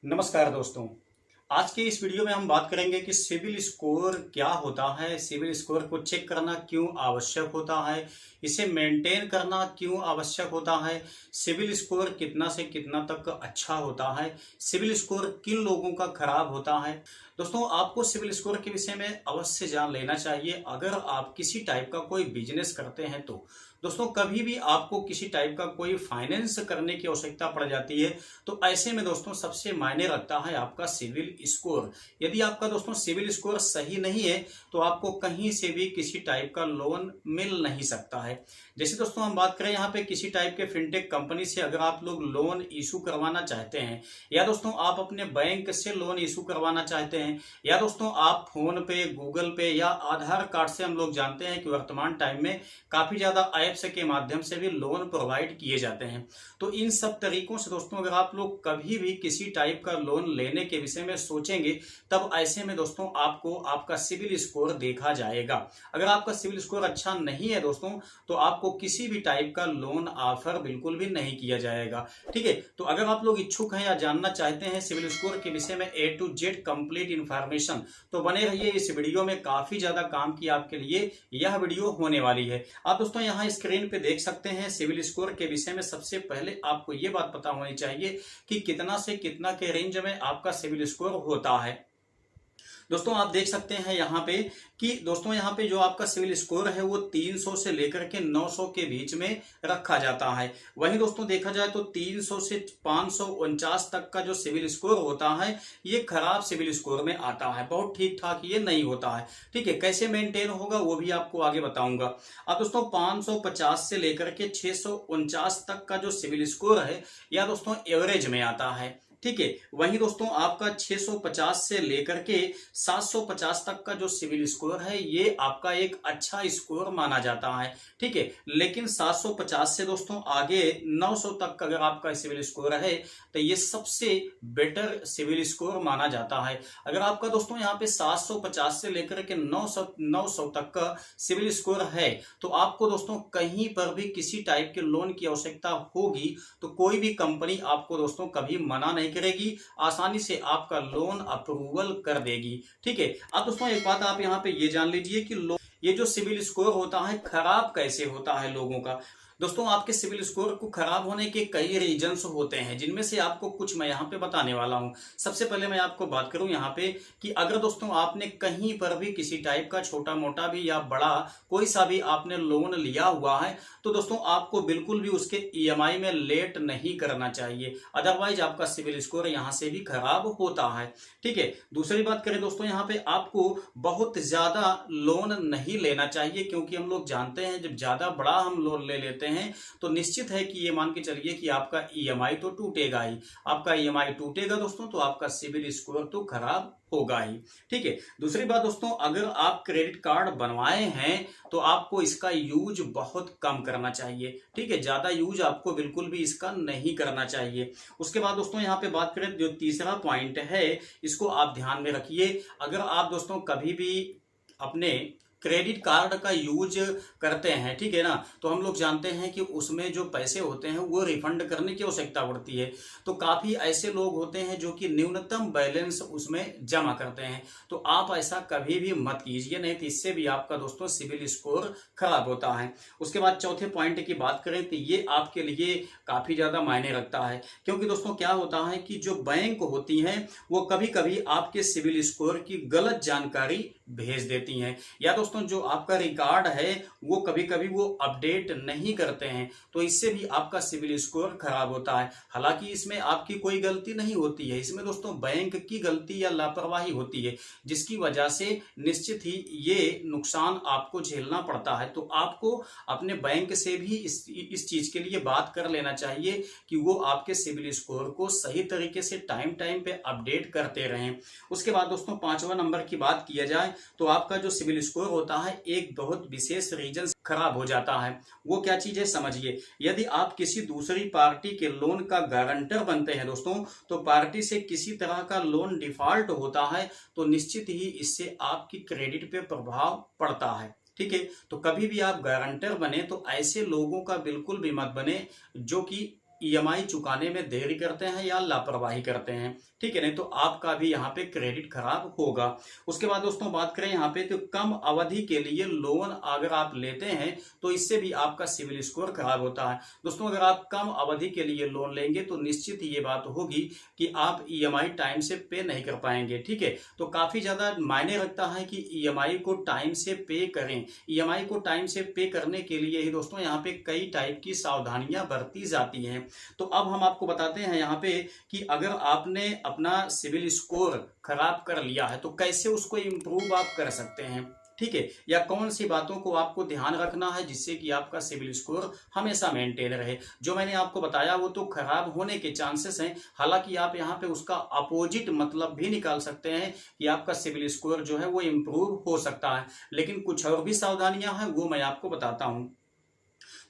नमस्कार दोस्तों। आज के इस वीडियो में हम बात करेंगे कि सिबिल स्कोर क्या होता है, सिबिल स्कोर को चेक करना क्यों आवश्यक होता है, इसे मेंटेन करना क्यों आवश्यक होता है, सिबिल स्कोर कितना से कितना तक अच्छा होता है, सिबिल स्कोर किन लोगों का खराब होता है। दोस्तों, आपको सिबिल स्कोर के विषय में अवश्य जान लेना चाहिए अगर आप किसी टाइप का कोई बिजनेस करते हैं तो। दोस्तों, कभी भी आपको किसी टाइप का कोई फाइनेंस करने की आवश्यकता पड़ जाती है तो ऐसे में दोस्तों सबसे मायने रखता है आपका सिविल स्कोर। यदि आपका दोस्तों सिविल स्कोर सही नहीं है तो आपको कहीं से भी किसी टाइप का लोन मिल नहीं सकता है। जैसे दोस्तों हम बात करें यहाँ पे किसी टाइप के फिनटेक कंपनी से अगर आप लोग लोन इशू करवाना चाहते हैं, या दोस्तों आप अपने बैंक से लोन इशू करवाना चाहते हैं, या दोस्तों आप फोन पे, गूगल पे या आधार कार्ड से, हम लोग जानते हैं कि वर्तमान टाइम में काफी ज्यादा ऐप्स के माध्यम से भी लोन प्रोवाइड किए जाते हैं। तो इन सब तरीकों से दोस्तों अगर आप लोग कभी भी किसी टाइप का लोन लेने के विषय में सोचेंगे तब ऐसे में दोस्तों आपको आपका सिविल स्कोर देखा जाएगा। अगर आपका सिविल स्कोर अच्छा नहीं है दोस्तों तो आपको किसी भी टाइप का लोन ऑफर बिल्कुल भी नहीं किया जाएगा। ठीक है, तो अगर आप लोग इच्छुक हैं या जानना चाहते हैं सिविल स्कोर के विषय में A to Z complete information, तो बने रहिए इस वीडियो में। काफी ज्यादा काम की आपके लिए यह वीडियो होने वाली है। आप दोस्तों यहाँ स्क्रीन पे देख सकते हैं सिविल स्कोर के विषय में सबसे पहले आपको ये बात पता होनी चाहिए कि कितना से कितना के रेंज में आपका सिविल स्कोर होता है। दोस्तों आप देख सकते हैं यहाँ पे कि दोस्तों यहाँ पे जो आपका सिविल स्कोर है वो 300 से लेकर के 900 के बीच में रखा जाता है। वहीं दोस्तों देखा जाए तो 300 से 549 तक का जो सिविल स्कोर होता है ये खराब सिविल स्कोर में आता है, बहुत ठीक ठाक ये नहीं होता है। ठीक है, कैसे मेंटेन होगा वो भी आपको आगे बताऊंगा। अब दोस्तों 550 से लेकर के 649 तक का जो सिविल स्कोर है या दोस्तों एवरेज में आता है। ठीक है, वहीं दोस्तों आपका 650 से लेकर के 750 तक का जो सिविल स्कोर है ये आपका एक अच्छा स्कोर माना जाता है। ठीक है, लेकिन 750 से दोस्तों आगे 900 तक का अगर आपका सिविल स्कोर है तो ये सबसे बेटर सिविल स्कोर माना जाता है। अगर आपका दोस्तों यहाँ पे 750 से लेकर के 900 तक का सिविल स्कोर है तो आपको दोस्तों कहीं पर भी किसी टाइप के लोन की आवश्यकता होगी तो कोई भी कंपनी आपको दोस्तों कभी मना नहीं करेगी, आसानी से आपका लोन अप्रूवल कर देगी। ठीक है, अब दोस्तों एक बात आप यहाँ पे ये जान लीजिए कि ये जो सिविल स्कोर होता है खराब कैसे होता है लोगों का। दोस्तों आपके सिविल स्कोर को खराब होने के कई रीजंस होते हैं जिनमें से आपको कुछ मैं यहाँ पे बताने वाला हूँ। सबसे पहले मैं आपको बात करूँ यहाँ पे कि अगर दोस्तों आपने कहीं पर भी किसी टाइप का छोटा मोटा भी या बड़ा कोई सा भी आपने लोन लिया हुआ है तो दोस्तों आपको बिल्कुल भी उसके EMI में लेट नहीं करना चाहिए, अदरवाइज आपका सिविल स्कोर यहाँ से भी खराब होता है। ठीक है, दूसरी बात करें दोस्तों यहाँ पे आपको बहुत ज्यादा लोन नहीं लेना चाहिए, क्योंकि हम लोग जानते हैं जब ज्यादा बड़ा हम लोन ले लेते हैं तो निश्चित है कि ये मान के चलिए कि आपका EMI तो टूटेगा ही। आपका EMI टूटेगा दोस्तों तो आपका सिविल स्कोर तो खराब होगा ही। ठीक है, दूसरी बात दोस्तों अगर आप क्रेडिट कार्ड बनवाए हैं तो आपको इसका यूज बहुत कम करना चाहिए। ठीक है, ज्यादा यूज आपको बिल्कुल भी इसका नहीं करना चाहिए। उसके बाद दोस्तों यहाँ पे बात करें जो तीसरा पॉइंट है इसको आप ध्यान में रखिए। अगर आप दोस्तों कभी भी अपने क्रेडिट कार्ड का यूज करते हैं, ठीक है ना, तो हम लोग जानते हैं कि उसमें जो पैसे होते हैं वो रिफंड करने की आवश्यकता पड़ती है। तो काफी ऐसे लोग होते हैं जो कि न्यूनतम बैलेंस उसमें जमा करते हैं, तो आप ऐसा कभी भी मत कीजिए, नहीं तो इससे भी आपका दोस्तों सिविल स्कोर खराब होता है। उसके बाद चौथे पॉइंट की बात करें तो ये आपके लिए काफी ज्यादा मायने रखता है, क्योंकि दोस्तों क्या होता है कि जो बैंक होती हैं वो कभी कभी आपके सिविल स्कोर की गलत जानकारी भेज देती हैं, या दोस्तों जो आपका रिकॉर्ड है वो कभी कभी वो अपडेट नहीं करते हैं, तो इससे भी आपका सिविल स्कोर खराब होता है। हालांकि इसमें आपकी कोई गलती नहीं होती है, इसमें दोस्तों बैंक की गलती या लापरवाही होती है, जिसकी वजह से निश्चित ही ये नुकसान आपको झेलना पड़ता है। तो आपको अपने बैंक से भी इस चीज के लिए बात कर लेना चाहिए कि वो आपके सिविल स्कोर को सही तरीके से टाइम टाइम पे अपडेट करते रहें। उसके बाद दोस्तों पांचवा नंबर की बात किया जाए तो आपका जो सिविल स्कोर होता है एक बहुत विशेष रीजन खराब हो जाता है। वो क्या चीज है समझिए। यदि आप किसी दूसरी पार्टी के लोन का गारंटर बनते हैं दोस्तों तो पार्टी से किसी तरह का लोन डिफॉल्ट होता है तो निश्चित ही इससे आपकी क्रेडिट पे प्रभाव पड़ता है। ठीक है, तो कभी भी आप गारंटर बने तो ऐसे लोगों का बिल्कुल भी मत बने जो कि ईएमआई चुकाने में देरी करते हैं या लापरवाही करते हैं, ठीक है, नहीं तो आपका भी यहाँ पे क्रेडिट खराब होगा। उसके बाद दोस्तों बात करें यहाँ पे तो कम अवधि के लिए लोन अगर आप लेते हैं तो इससे भी आपका सिविल स्कोर खराब होता है। दोस्तों अगर आप कम अवधि के लिए लोन लेंगे तो निश्चित ये बात होगी कि आप ईएमआई टाइम से पे नहीं कर पाएंगे, ठीक है। तो काफी ज्यादा मायने रखता है कि ईएमआई को टाइम से पे करें। ईएमआई को टाइम से पे करने के लिए ही दोस्तों यहाँ पे कई टाइप की सावधानियां बरती जाती हैं। तो अब हम आपको बताते हैं यहाँ पे कि अगर आपने अपना सिविल स्कोर खराब कर लिया है तो कैसे उसको इम्प्रूव आप कर सकते हैं, ठीक है, या कौन सी बातों को आपको ध्यान रखना है जिससे कि आपका सिविल स्कोर हमेशा मेंटेन रहे। जो मैंने आपको बताया वो तो खराब होने के चांसेस हैं, हालांकि आप यहाँ पे उसका अपोजिट मतलब भी निकाल सकते हैं कि आपका सिविल स्कोर जो है वो इम्प्रूव हो सकता है। लेकिन कुछ और भी सावधानियां हैं वो मैं आपको बताता हूं।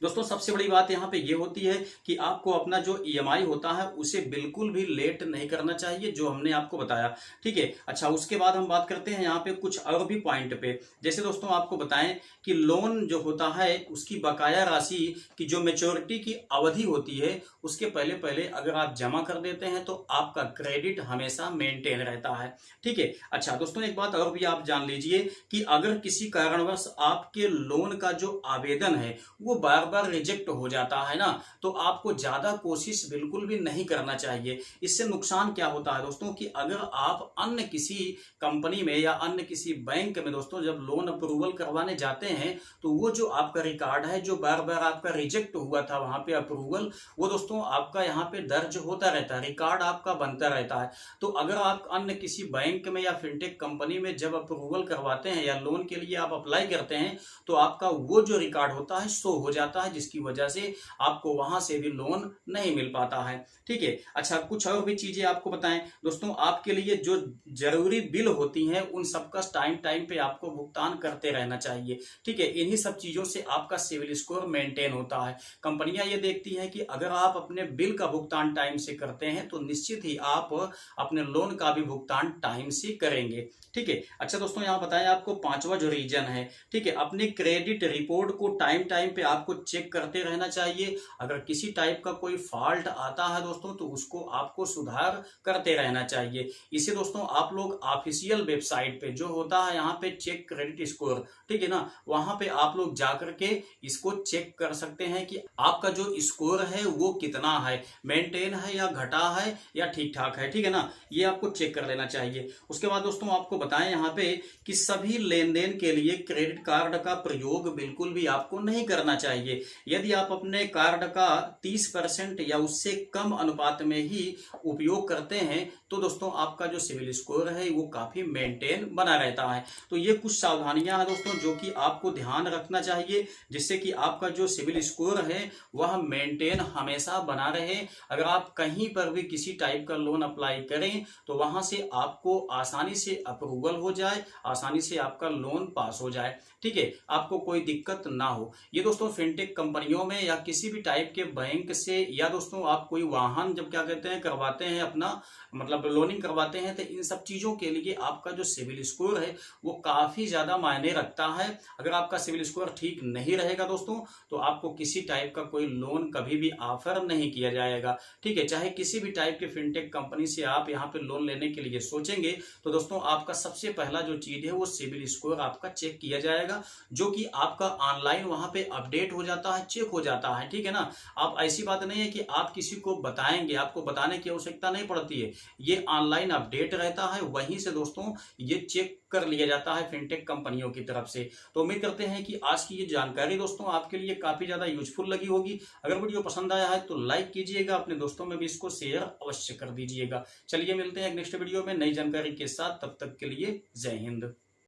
दोस्तों सबसे बड़ी बात यहाँ पे ये होती है कि आपको अपना जो ईएमआई होता है उसे बिल्कुल भी लेट नहीं करना चाहिए, जो हमने आपको बताया, ठीक है। अच्छा, उसके बाद हम बात करते हैं यहाँ पे कुछ और भी पॉइंट पे। जैसे दोस्तों आपको बताएं कि लोन जो होता है उसकी बकाया राशि की जो मेच्योरिटी की अवधि होती है उसके पहले पहले अगर आप जमा कर देते हैं तो आपका क्रेडिट हमेशा मेंटेन रहता है, ठीक है। अच्छा दोस्तों एक बात और भी आप जान लीजिए कि अगर किसी कारणवश आपके लोन का जो आवेदन है वो बार बार रिजेक्ट हो जाता है ना, तो आपको ज्यादा कोशिश बिल्कुल भी नहीं करना चाहिए। इससे नुकसान क्या होता है दोस्तों कि अगर आप अन्य किसी कंपनी में या अन्य किसी बैंक में दोस्तों जब लोन अप्रूवल करवाने जाते हैं तो वो जो आपका रिकॉर्ड है जो बार बार आपका रिजेक्ट हुआ था वहां पे अप्रूवल, वो दोस्तों आपका यहाँ पे दर्ज होता रहता है, रिकॉर्ड आपका बनता रहता है। तो अगर आप अन्य किसी बैंक में या फिनटेक कंपनी में जब अप्रूवल करवाते हैं या लोन के लिए आप अप्लाई करते हैं तो आपका वो जो रिकॉर्ड होता है शो हो जाता है, जिसकी वजह से आपको वहां से भी लोन नहीं मिल पाता है, ठीक है। अच्छा कुछ और भी चीजें आपको बताएं दोस्तों, आपके लिए जो जरूरी बिल होती हैं उन सबका टाइम टाइम पे आपको भुगतान करते रहना चाहिए, ठीक है। इन्हीं सब चीजों से आपका सिविल स्कोर मेंटेन होता है। कंपनियां ये देखती हैं कि अगर आप अपने बिल का भुगतान टाइम से करते हैं तो निश्चित ही आप अपने लोन का भी भुगतान टाइम से करेंगे, ठीक है। अच्छा दोस्तों यहाँ बताएं आपको पांचवा जो रीजन है, ठीक है, अपनी क्रेडिट रिपोर्ट को टाइम टाइम पे आपको चेक करते रहना चाहिए। अगर किसी टाइप का कोई फॉल्ट आता है दोस्तों तो उसको आपको सुधार करते रहना चाहिए। इसे दोस्तों आप लोग ऑफिशियल वेबसाइट पे जो होता है यहाँ पे चेक क्रेडिट स्कोर, ठीक है ना, वहां पे आप लोग जाकर के इसको चेक कर सकते हैं कि आपका जो स्कोर है वो कितना है, मेंटेन है या घटा है या ठीक ठाक है, ठीक है ना, ये आपको चेक कर लेना चाहिए। उसके बाद दोस्तों आपको बताएं यहाँ पे कि सभी लेन देन के लिए क्रेडिट कार्ड का प्रयोग बिल्कुल भी आपको नहीं करना चाहिए। यदि आप अपने कार्ड का 30% या उससे कम अनुपात में ही उपयोग करते हैं तो दोस्तों आपका जो सिविल स्कोर है वो काफी मेंटेन बना रहता है। तो ये कुछ सावधानियां हैं दोस्तों जो कि आपको ध्यान रखना चाहिए जिससे कि आपका जो सिविल स्कोर है वह मेंटेन हमेशा बना रहे। अगर आप कहीं पर भी किसी टाइप का लोन अप्लाई करें तो वहां से आपको आसानी से अप्रूवल हो जाए, आसानी से आपका लोन पास हो जाए, ठीक है, आपको कोई दिक्कत ना हो। ये दोस्तों फिनटेक कंपनियों में या किसी भी टाइप के बैंक से या दोस्तों आप कोई वाहन जब क्या कहते हैं करवाते हैं अपना मतलब लोनिंग करवाते हैं तो इन सब चीजों के लिए आपका जो सिविल स्कोर है वो काफी ज्यादा मायने रखता है। अगर आपका सिविल स्कोर ठीक नहीं रहेगा दोस्तों तो आपको किसी टाइप का कोई लोन कभी भी ऑफर नहीं किया जाएगा, ठीक है। चाहे किसी भी टाइप के फिनटेक कंपनी से आप यहाँ पे लोन लेने के लिए सोचेंगे तो दोस्तों आपका सबसे पहला जो चीज है वो सिविल स्कोर आपका चेक किया जाएगा, जो कि आपका ऑनलाइन वहां पे अपडेट हो जाता है, चेक हो जाता है, ठीक है ना। आप ऐसी बात नहीं है कि आप किसी को बताएंगे, आपको बताने की आवश्यकता नहीं पड़ती है, ये ऑनलाइन अपडेट रहता है, वहीं से दोस्तों ये चेक कर लिया जाता है फिनटेक कंपनियों की तरफ से। तो उम्मीद करते हैं कि आज की ये जानकारी दोस्तों आपके लिए काफी ज्यादा यूजफुल लगी होगी। अगर वीडियो पसंद आया है तो लाइक कीजिएगा, अपने दोस्तों में भी इसको शेयर अवश्य कर दीजिएगा। चलिए मिलते हैं नेक्स्ट वीडियो में नई जानकारी के साथ, तब तक के लिए जय हिंद।